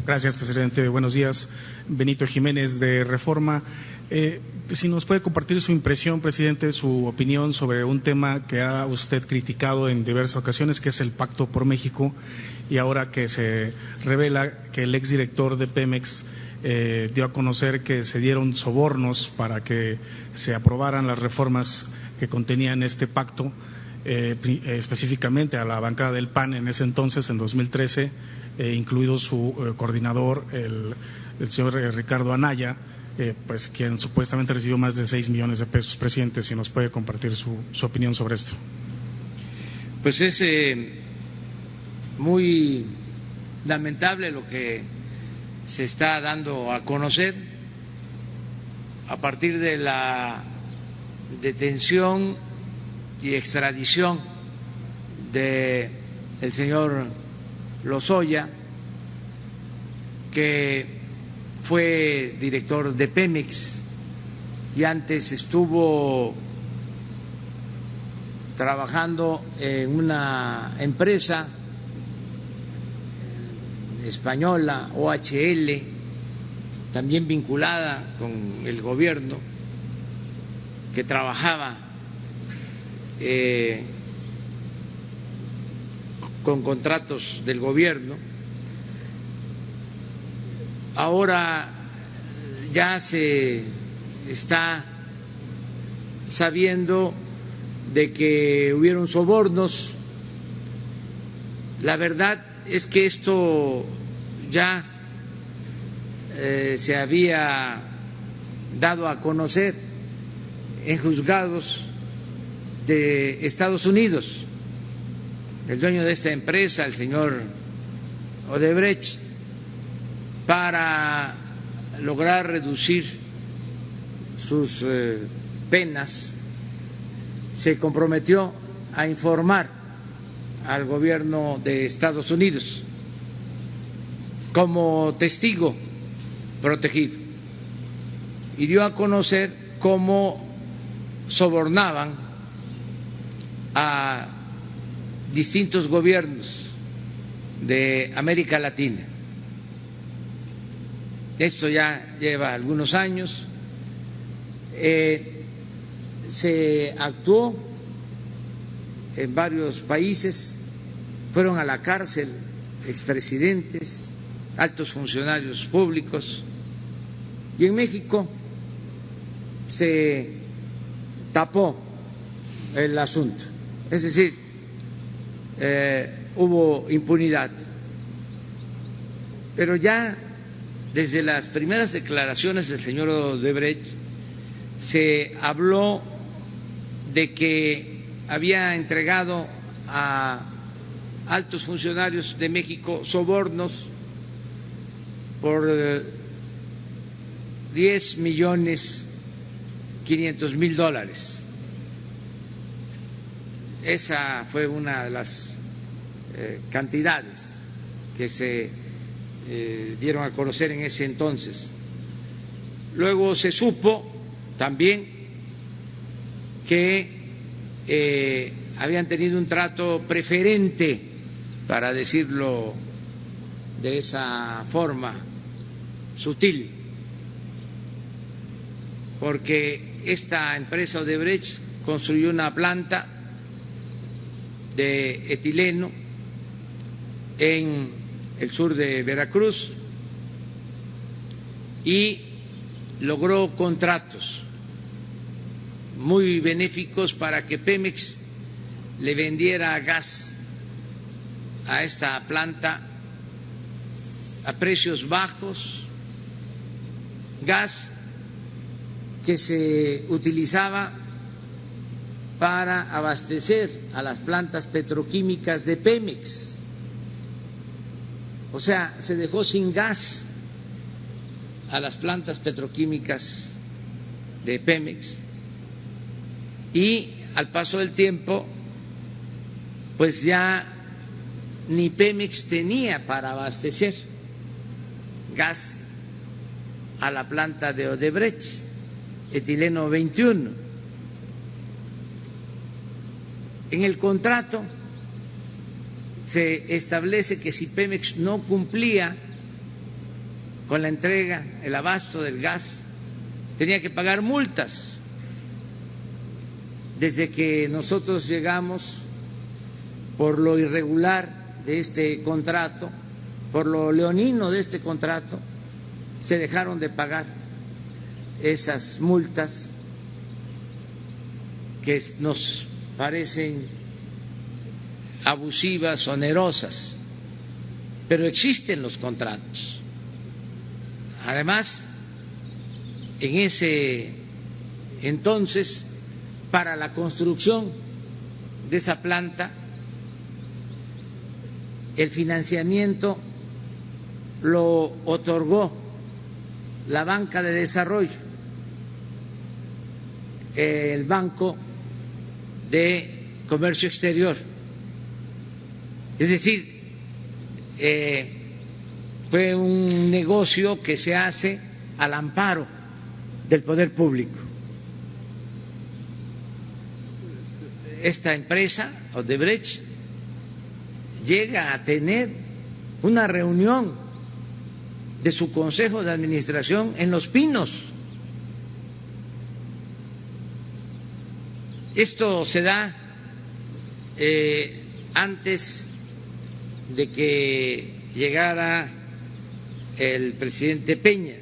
Gracias, presidente. Buenos días. Benito Jiménez, de Reforma. Si nos puede compartir su impresión, presidente, su opinión sobre un tema que ha usted criticado en diversas ocasiones, que es el Pacto por México, y ahora que se revela que el exdirector de Pemex dio a conocer que se dieron sobornos para que se aprobaran las reformas que contenían este pacto, específicamente a la bancada del PAN en ese entonces, en 2013, incluido su coordinador, el señor Ricardo Anaya, pues quien supuestamente recibió más de 6 millones de pesos. Presidente, si nos puede compartir su opinión sobre esto. Pues es muy lamentable lo que se está dando a conocer a partir de la detención y extradición del señor Lozoya, que fue director de Pemex y antes estuvo trabajando en una empresa española, OHL, también vinculada con el gobierno, que trabajaba con contratos del gobierno. Ahora ya se está sabiendo de que hubieron sobornos. La verdad es que esto ya se había dado a conocer en juzgados de Estados Unidos. El dueño de esta empresa, el señor Odebrecht, para lograr reducir sus penas, se comprometió a informar al gobierno de Estados Unidos como testigo protegido y dio a conocer cómo sobornaban a distintos gobiernos de América Latina. Esto ya lleva algunos años. Se actuó en varios países, fueron a la cárcel expresidentes, altos funcionarios públicos, y en México se tapó el asunto, es decir, hubo impunidad. Pero ya desde las primeras declaraciones del señor Odebrecht se habló de que había entregado a altos funcionarios de México sobornos por 10.500.000 dólares. Esa fue una de las cantidades que se dieron a conocer en ese entonces. Luego se supo también que habían tenido un trato preferente, para decirlo de esa forma sutil, porque esta empresa Odebrecht construyó una planta de etileno en el sur de Veracruz y logró contratos muy benéficos para que Pemex le vendiera gas a esta planta a precios bajos, gas que se utilizaba para abastecer a las plantas petroquímicas de Pemex. O sea, se dejó sin gas a las plantas petroquímicas de Pemex y al paso del tiempo, pues ya ni Pemex tenía para abastecer gas a la planta de Odebrecht, etileno 21. En el contrato se establece que si Pemex no cumplía con la entrega, el abasto del gas, tenía que pagar multas. Desde que nosotros llegamos, por lo irregular de este contrato, por lo leonino de este contrato, se dejaron de pagar esas multas que nos parecen abusivas, onerosas, pero existen los contratos. Además, en ese entonces, para la construcción de esa planta, el financiamiento lo otorgó la banca de desarrollo, el Banco de Comercio Exterior. Es decir, fue un negocio que se hace al amparo del poder público. Esta empresa, Odebrecht, llega a tener una reunión de su consejo de administración en Los Pinos. Esto se da antes de que llegara el presidente Peña.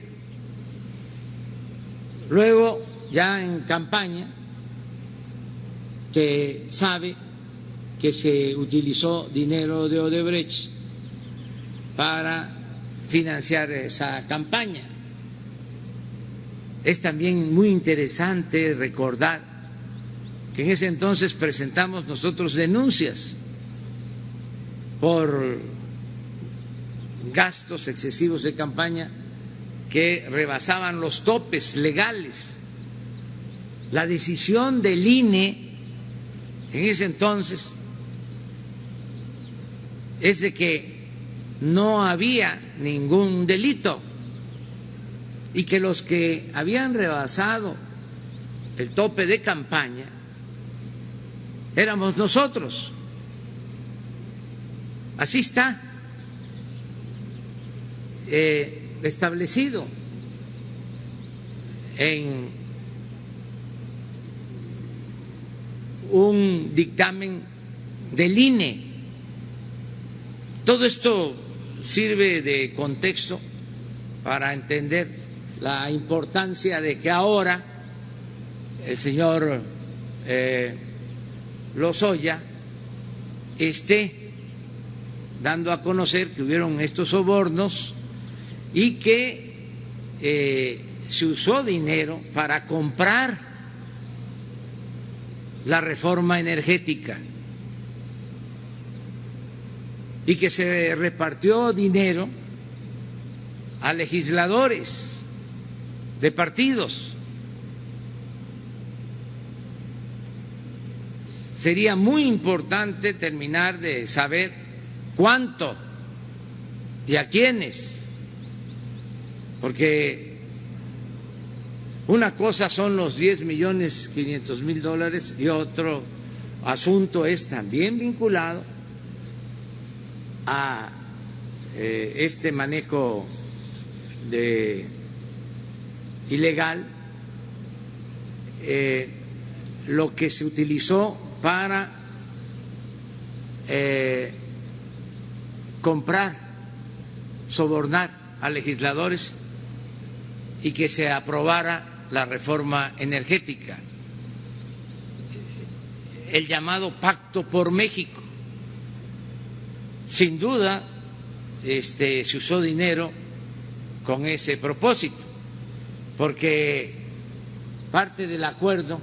Luego, ya en campaña, se sabe que se utilizó dinero de Odebrecht para financiar esa campaña. Es también muy interesante recordar que en ese entonces presentamos nosotros denuncias por gastos excesivos de campaña que rebasaban los topes legales. La decisión del INE en ese entonces es de que no había ningún delito y que los que habían rebasado el tope de campaña éramos nosotros. Así está establecido en un dictamen del INE. Todo esto sirve de contexto para entender la importancia de que ahora el señor Lozoya esté dando a conocer que hubieron estos sobornos y que se usó dinero para comprar la reforma energética y que se repartió dinero a legisladores de partidos. Sería muy importante terminar de saber cuánto y a quiénes, porque una cosa son los 10.500.000 y otro asunto es también vinculado a este manejo de ilegal, lo que se utilizó para comprar, sobornar a legisladores y que se aprobara la reforma energética, el llamado Pacto por México. Sin duda, se usó dinero con ese propósito, porque parte del acuerdo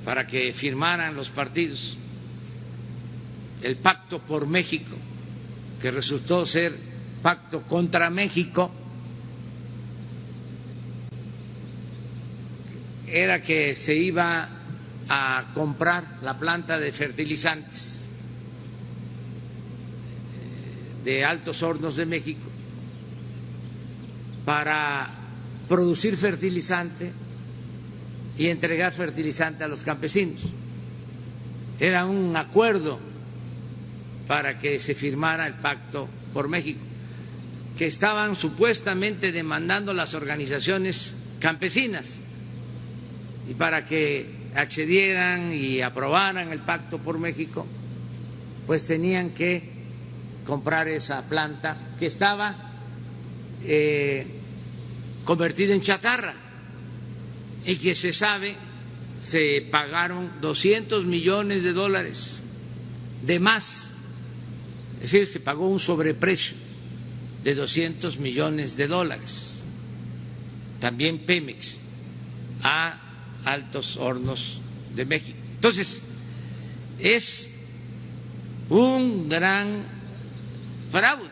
para que firmaran los partidos el Pacto por México, que resultó ser Pacto contra México, era que se iba a comprar la planta de fertilizantes de Altos Hornos de México para producir fertilizante y entregar fertilizante a los campesinos. Era un acuerdo para que se firmara el Pacto por México. que estaban supuestamente demandando las organizaciones campesinas, y para que accedieran y aprobaran el Pacto por México, pues tenían que comprar esa planta que estaba convertida en chatarra y que se sabe se pagaron $200 millones de más, es decir, se pagó un sobreprecio de $200 millones. También Pemex a Altos Hornos de México. Entonces, es un gran fraude.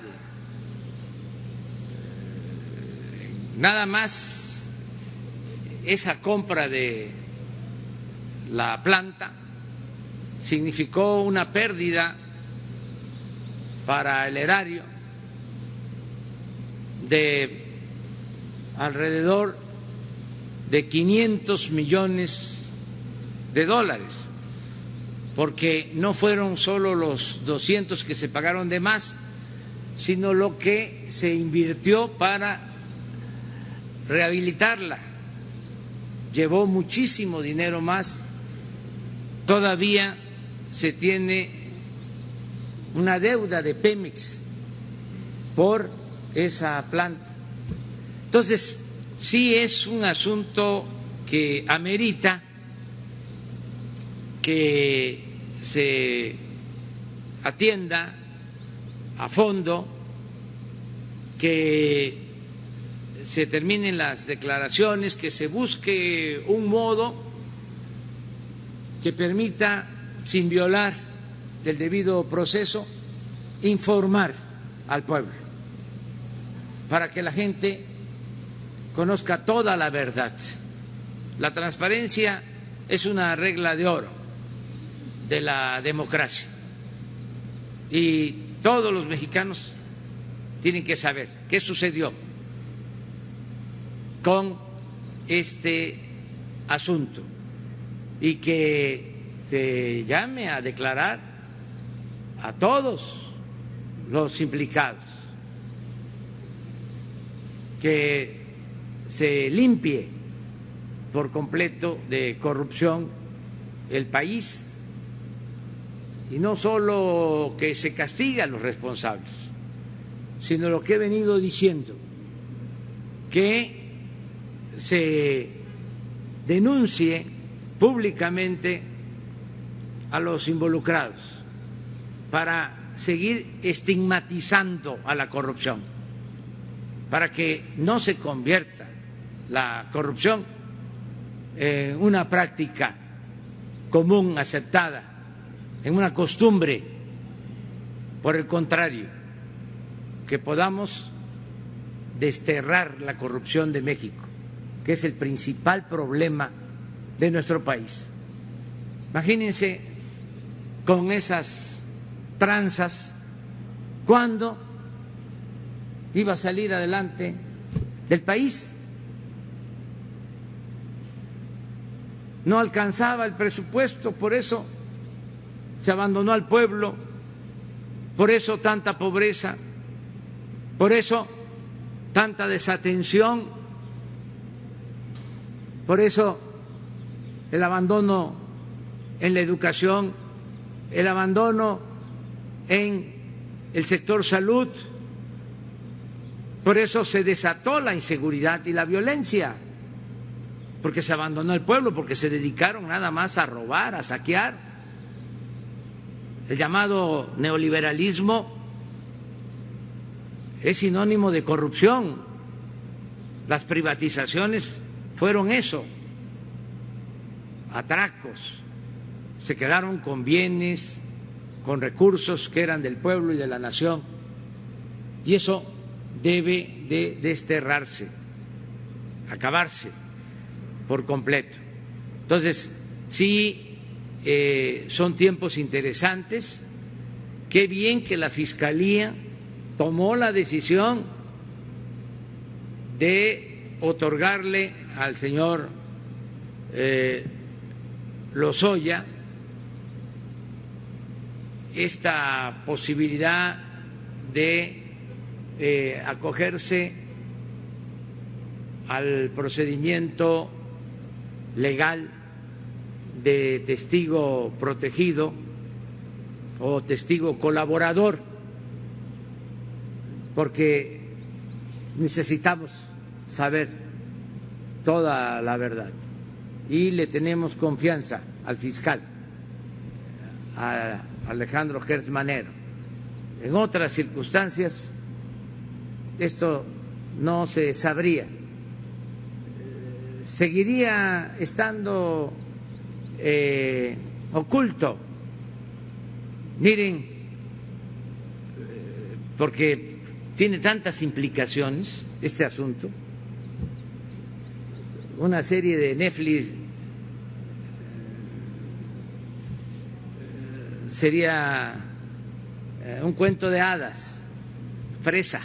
Nada más esa compra de la planta significó una pérdida para el erario de alrededor de $500 millones, porque no fueron solo los 200 que se pagaron de más, sino lo que se invirtió para rehabilitarla. Llevó muchísimo dinero más. Todavía se tiene una deuda de Pemex por esa planta. Entonces, sí es un asunto que amerita que se atienda a fondo, que se terminen las declaraciones, que se busque un modo que permita, sin violar el debido proceso, informar al pueblo, para que la gente conozca toda la verdad. La transparencia es una regla de oro de la democracia y todos los mexicanos tienen que saber qué sucedió con este asunto y que se llame a declarar a todos los implicados, que se limpie por completo de corrupción el país, y no solo que se castigue a los responsables, sino lo que he venido diciendo, que se denuncie públicamente a los involucrados para seguir estigmatizando a la corrupción, para que no se convierta la corrupción en una práctica común, aceptada, en una costumbre. Por el contrario, que podamos desterrar la corrupción de México, que es el principal problema de nuestro país. Imagínense con esas tranzas cuándo iba a salir adelante del país. No alcanzaba el presupuesto, por eso se abandonó al pueblo, por eso tanta pobreza, por eso tanta desatención, por eso el abandono en la educación, el abandono en el sector salud, por eso se desató la inseguridad y la violencia, porque se abandonó el pueblo, porque se dedicaron nada más a robar, a saquear. El llamado neoliberalismo es sinónimo de corrupción. Las privatizaciones fueron eso, atracos. Se quedaron con bienes, con recursos que eran del pueblo y de la nación, y eso debe de desterrarse, acabarse por completo. Entonces, sí, son tiempos interesantes. Qué bien que la Fiscalía tomó la decisión de otorgarle al señor Lozoya esta posibilidad de acogerse al procedimiento legal de testigo protegido o testigo colaborador, porque necesitamos saber toda la verdad y le tenemos confianza al fiscal, a Alejandro Gertz Manero. En otras circunstancias esto no se sabría, seguiría estando oculto. Miren, porque tiene tantas implicaciones este asunto. Una serie de Netflix sería un cuento de hadas, fresa.